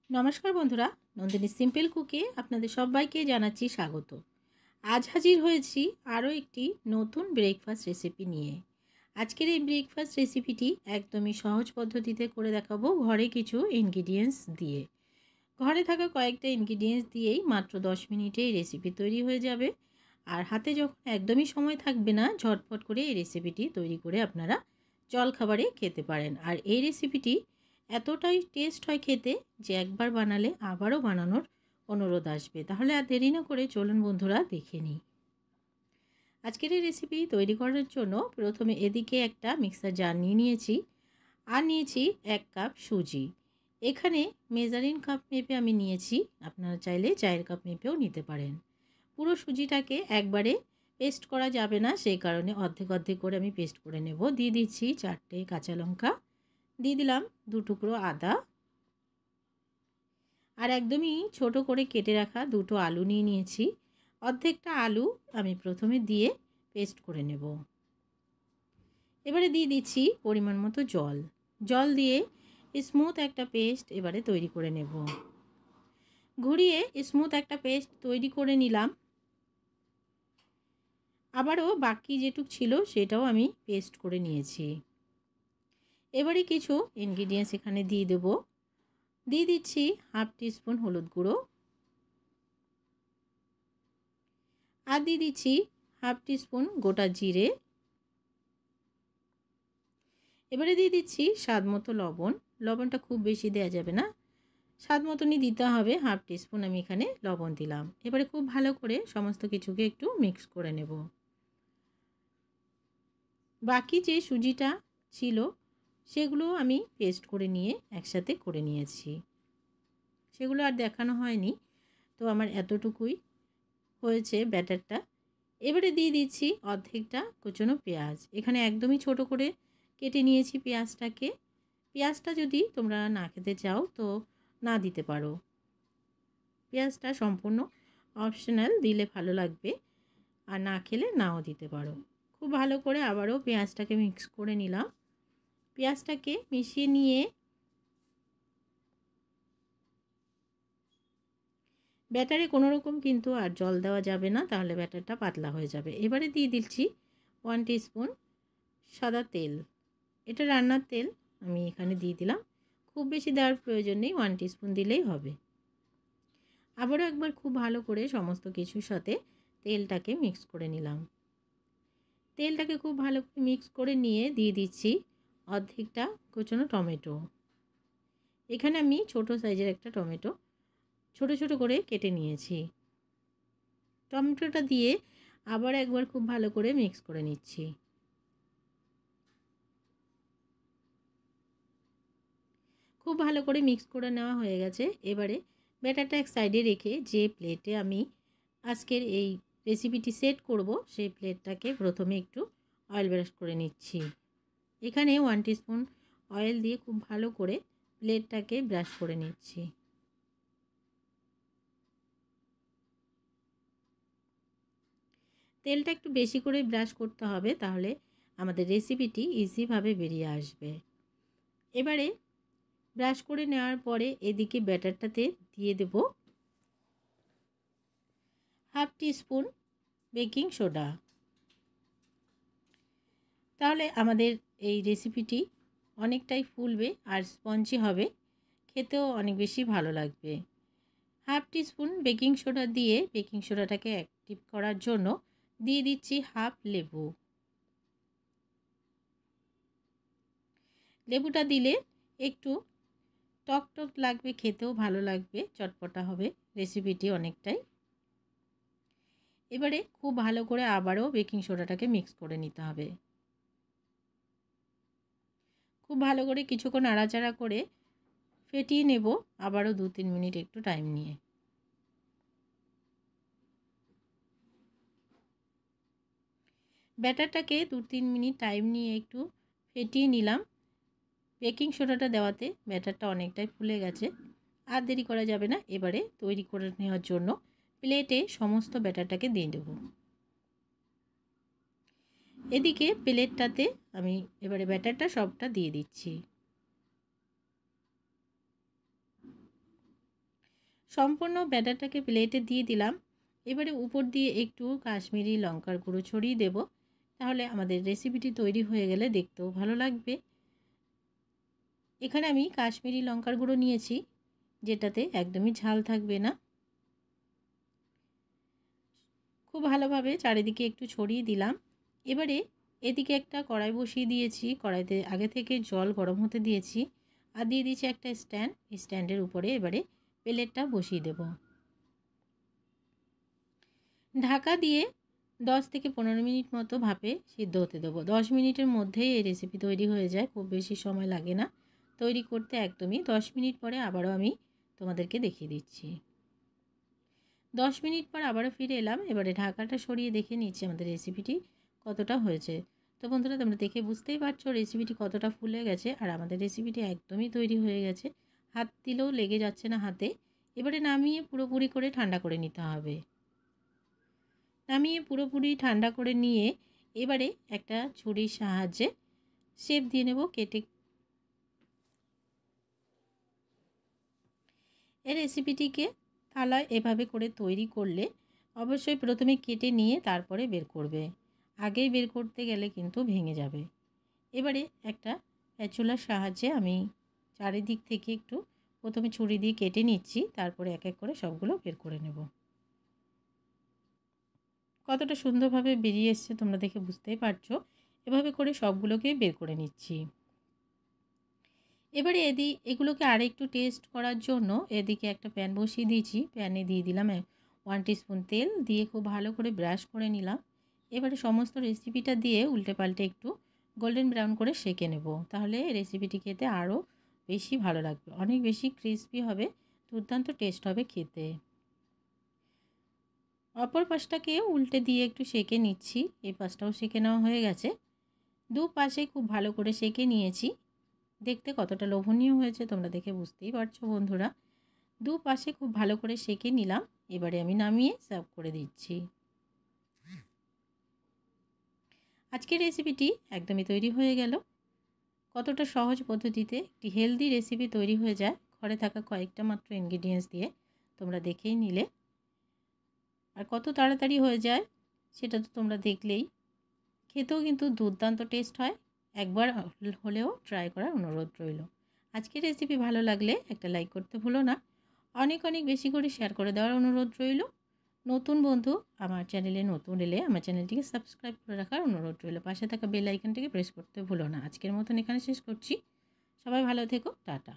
নমস্কার বন্ধুরা, নন্দিনী সিম্পল কুকে আপনাদের সবাইকে জানাচ্ছি স্বাগত। আজ হাজির হয়েছি আরও একটি নতুন ব্রেকফাস্ট রেসিপি নিয়ে। আজকের এই ব্রেকফাস্ট রেসিপিটি একদমই সহজ পদ্ধতিতে করে দেখাবো, ঘরে কিছু ইনগ্রিডিয়েন্টস দিয়ে। ঘরে থাকা কয়েকটা ইনগ্রিডিয়েন্টস দিয়েই মাত্র 10 মিনিটে এই রেসিপি তৈরি হয়ে যাবে। আর হাতে যখন একদমই সময় থাকবে না, ঝটপট করে এই রেসিপিটি তৈরি করে আপনারা জলখাবারে খেতে পারেন। আর এই রেসিপিটি এতটাই টেস্ট হয় খেতে যে একবার বানালে আবারও বানানোর অনুরোধ আসবে। তাহলে আর দেরি না করে চলুন বন্ধুরা দেখে নিই। আজকের এই রেসিপি তৈরি করার জন্য প্রথমে এদিকে একটা মিক্সার জার নিয়েছি আর নিয়েছি 1 কাপ সুজি। এখানে মেজারিং কাপ মেপে আমি নিয়েছি, আপনারা চাইলে চায়ের কাপ মেপেও নিতে পারেন। পুরো সুজিটাকে একবারে পেস্ট করা যাবে না, সেই কারণে অর্ধেক অর্ধেক করে আমি পেস্ট করে নেব। দিয়ে দিচ্ছি 4টে কাঁচা লঙ্কা, দিয়ে দিলাম 2 টুকরো আদা, আর একদমই ছোট করে কেটে রাখা 2টো আলু নিয়েছি। অর্ধেকটা আলু আমি প্রথমে দিয়ে পেস্ট করে নেব। এবারে দিয়ে দিচ্ছি পরিমাণ মতো জল দিয়ে স্মুথ একটা পেস্ট এবারে তৈরি করে নেব। ঘুরিয়ে স্মুথ একটা পেস্ট তৈরি করে নিলাম। আবারও বাকি যেটুক ছিল সেটাও আমি পেস্ট করে নিয়েছি। এবারে কিছু ইনগ্রিডিয়েন্টস এখানে দিয়ে দেব। দিয়ে দিচ্ছি 1/2 টিস্পুন হলুদ গুঁড়ো, আর দিয়ে দিচ্ছি 1/2 টিস্পুন গোটা জিরে। এবারে দিয়ে দিচ্ছি স্বাদ মতো লবণ। লবণটা খুব বেশি দেওয়া যাবে না, স্বাদ মতনই দিতে হবে। 1/2 টিস্পুন আমি এখানে লবণ দিলাম। এবারে খুব ভালো করে সমস্ত কিছুকে একটু মিক্স করে নেব। বাকি যে সুজিটা ছিল সেগুলো আমি পেস্ট করে নিয়ে একসাথে করে নিয়েছি, সেগুলো আর দেখানো হয়নি। তো আমার এতটুকুই হয়েছে ব্যাটারটা। এবারে দিয়ে দিচ্ছি অর্ধেকটা কুচনো পেঁয়াজ। এখানে একদমই ছোট করে কেটে নিয়েছি পেঁয়াজটাকে। পেঁয়াজটা যদি তোমরা না খেতে চাও তো না দিতে পারো, পেঁয়াজটা সম্পূর্ণ অপশনাল, দিলে ভালো লাগবে, আর না খেলে নাও দিতে পারো। খুব ভালো করে আবারও পেঁয়াজটাকে মিক্স করে নিলাম। পেঁয়াজটাকে মিশিয়ে নিয়ে ব্যাটারে কোনো রকম কিন্তু আর জল দেওয়া যাবে না, তাহলে ব্যাটারটা পাতলা হয়ে যাবে। এবারে দিয়ে দিচ্ছি 1 টিস্পুন সাদা তেল। এটা রান্নার তেল আমি এখানে দিয়ে দিলাম। খুব বেশি দেওয়ার প্রয়োজন নেই, 1 টিস্পুন দিলেই হবে। আবারও একবার খুব ভালো করে সমস্ত কিছুর সাথে তেলটাকে মিক্স করে নিলাম। তেলটাকে খুব ভালো করে মিক্স করে নিয়ে দিয়ে দিচ্ছি অর্ধেকটা কুচনো টমেটো। এখানে আমি ছোট সাইজের একটা টমেটো ছোট ছোট করে কেটে নিয়েছি। টমেটোটা দিয়ে আবার একবার খুব ভালো করে মিক্স করে নিচ্ছি। খুব ভালো করে মিক্স করে নেওয়া হয়ে গেছে। এবারে ব্যাটারটা এক সাইডে রেখে যে প্লেটে আমি আজকের এই রেসিপিটি সেট করব সেই প্লেটটাকে প্রথমে একটু অয়েল ব্রাশ করে নিচ্ছি। এখানে 1 টিস্পুন অয়েল দিয়ে খুব ভালো করে প্লেটটাকে ব্রাশ করে নিচ্ছি। তেলটা একটু বেশি করে ব্রাশ করতে হবে, তাহলে আমাদের রেসিপিটি ইজিভাবে বেরিয়ে আসবে। এবারে ব্রাশ করে নেওয়ার পরে এদিকে ব্যাটারটাতে দিয়ে দেব 1/2 টিস্পুন বেকিং সোডা। তাহলে আমাদের এই রেসিপিটি অনেকটাই ফুলবে আর স্পঞ্জি হবে, খেতেও অনেক বেশি ভালো লাগবে। 1/2 টিস্পুন বেকিং সোডা দিয়ে বেকিং সোডাটাকে অ্যাক্টিভ করার জন্য দিয়ে দিচ্ছি 1/2 লেবু। লেবুটা দিলে একটু টক টক লাগবে, খেতেও ভালো লাগবে, চটপটা হবে রেসিপিটি অনেকটাই। এবারে খুব ভালো করে আবারও বেকিং সোডাটাকে মিক্স করে নিতে হবে। খুব ভালো করে কিছুক্ষণ নাড়াচাড়া করে ফেটিয়ে নেব, আবারও 2-3 মিনিট একটু টাইম নিয়ে। ব্যাটারটাকে 2-3 মিনিট টাইম নিয়ে একটু ফেটিয়ে নিলাম। বেকিং সোডাটা দেওয়াতে ব্যাটারটা অনেকটাই ফুলে গেছে, আর দেরি করা যাবে না। এবারে তৈরি করে নেওয়ার জন্য প্লেটে সমস্ত ব্যাটারটাকে দিয়ে দেব। এদিকে প্লেটটাতে আমি এবারে ব্যাটারটা সবটা দিয়ে দিচ্ছি। সম্পূর্ণ ব্যাটারটাকে প্লেটে দিয়ে দিলাম। এবারে উপর দিয়ে একটু কাশ্মীরি লঙ্কার গুঁড়ো ছড়িয়ে দেব, তাহলে আমাদের রেসিপিটি তৈরি হয়ে গেলে দেখতেও ভালো লাগবে। এখানে আমি কাশ্মীরি লঙ্কার গুঁড়ো নিয়েছি, যেটাতে একদমই ঝাল থাকবে না। খুব ভালোভাবে চারিদিকে একটু ছড়িয়ে দিলাম। এবারে এদিকে একটা কড়াই বসিয়ে দিয়েছি, কড়াইতে আগে থেকে জল গরম হতে দিয়েছি, আর দিয়ে দিয়েছি একটা স্ট্যান্ড। স্ট্যান্ডের উপরে এবারে প্লেটটা বসিয়ে দেব। ঢাকা দিয়ে 10 থেকে 15 মিনিট মতো ভাপে সিদ্ধ হতে দেবো। 10 মিনিটের মধ্যেই এই রেসিপি তৈরি হয়ে যায়, খুব বেশি সময় লাগে না তৈরি করতে একদমই। 10 মিনিট পরে আবারও আমি তোমাদেরকে দেখিয়ে দিচ্ছি। 10 মিনিট পর আবারও ফিরে এলাম। এবারে ঢাকাটা সরিয়ে দেখে নিচ্ছি আমাদের রেসিপিটি কতটা হয়েছে। তো বন্ধুরা, তোমরা দেখে বুঝতেই পারছো রেসিপিটি কতটা ফুলে গেছে, আর আমাদের রেসিপিটি একদমই তৈরি হয়ে গেছে, হাত দিলেও লেগে যাচ্ছে না হাতে। এবারে নামিয়ে পুরোপুরি করে ঠান্ডা করে নিতে হবে। নামিয়ে পুরোপুরি ঠান্ডা করে নিয়ে এবারে একটা ছুরির সাহায্যে শেপ দিয়ে নেব কেটে। এই রেসিপিটিকে থালায় এভাবে করে তৈরি করলে অবশ্যই প্রথমে কেটে নিয়ে তারপরে বের করবে, আগেই বের করতে গেলে কিন্তু ভেঙে যাবে। এবারে একটা স্প্যাচুলার সাহায্যে আমি চারিদিক থেকে একটু প্রথমে ছুরি দিয়ে কেটে নিচ্ছি, তারপরে এক এক করে সবগুলো বের করে নেব। কতটা সুন্দরভাবে বেরিয়ে এসছে তোমরা দেখে বুঝতেই পারছো। এভাবে করে সবগুলোকে বের করে নিচ্ছি। এবারে এগুলোকে আর একটু টেস্ট করার জন্য এদিকে একটা প্যান বসিয়ে দিয়েছি। প্যানে দিয়ে দিলাম 1 টিস্পুন তেল, দিয়ে খুব ভালো করে ব্রাশ করে নিলাম। এবারে সমস্ত রেসিপিটা দিয়ে উল্টে পাল্টে একটু গোল্ডেন ব্রাউন করে সেঁকে নেব, তাহলে রেসিপিটি খেতে আরও বেশি ভালো লাগবে, অনেক বেশি ক্রিস্পি হবে, দুর্দান্ত টেস্ট হবে খেতে। অপর পাশটাকে উল্টে দিয়ে একটু সেঁকে নিচ্ছি। এই পাশটাও সেঁকে নেওয়া হয়ে গেছে। দু পাশে খুব ভালো করে সেঁকে নিয়েছি। দেখতে কতটা লোভনীয় হয়েছে তোমরা দেখে বুঝতেই পারছো বন্ধুরা। দু পাশে খুব ভালো করে সেঁকে নিলাম। এবারে আমি নামিয়ে সার্ভ করে দিচ্ছি। আজকের রেসিপিটি একদমই তৈরি হয়ে গেল। কতটা সহজ পদ্ধতিতে একটি হেলদি রেসিপি তৈরি হয়ে যায় ঘরে থাকা কয়েকটা মাত্র ইনগ্রিডিয়েন্টস দিয়ে, তোমরা দেখেই নিলে। আর কত তাড়াতাড়ি হয়ে যায় সেটা তো তোমরা দেখলেই। খেতেও কিন্তু দুর্দান্ত টেস্ট হয়, একবার হলেও ট্রাই করার অনুরোধ রইল। আজকের রেসিপি ভালো লাগলে একটা লাইক করতে ভুলো না, অনেক অনেক বেশি করে শেয়ার করে দেওয়ার অনুরোধ রইল। নতুন বন্ধু আমার চ্যানেলে নতুন এলে আমার চ্যানেলটিকে সাবস্ক্রাইব করে রাখার অনুরোধ রইল, পাশে থাকা বেল আইকনটিকে প্রেস করতে ভুলো না। আজকের মতন এখানে শেষ করছি। সবাই ভালো থেকো, টাটা।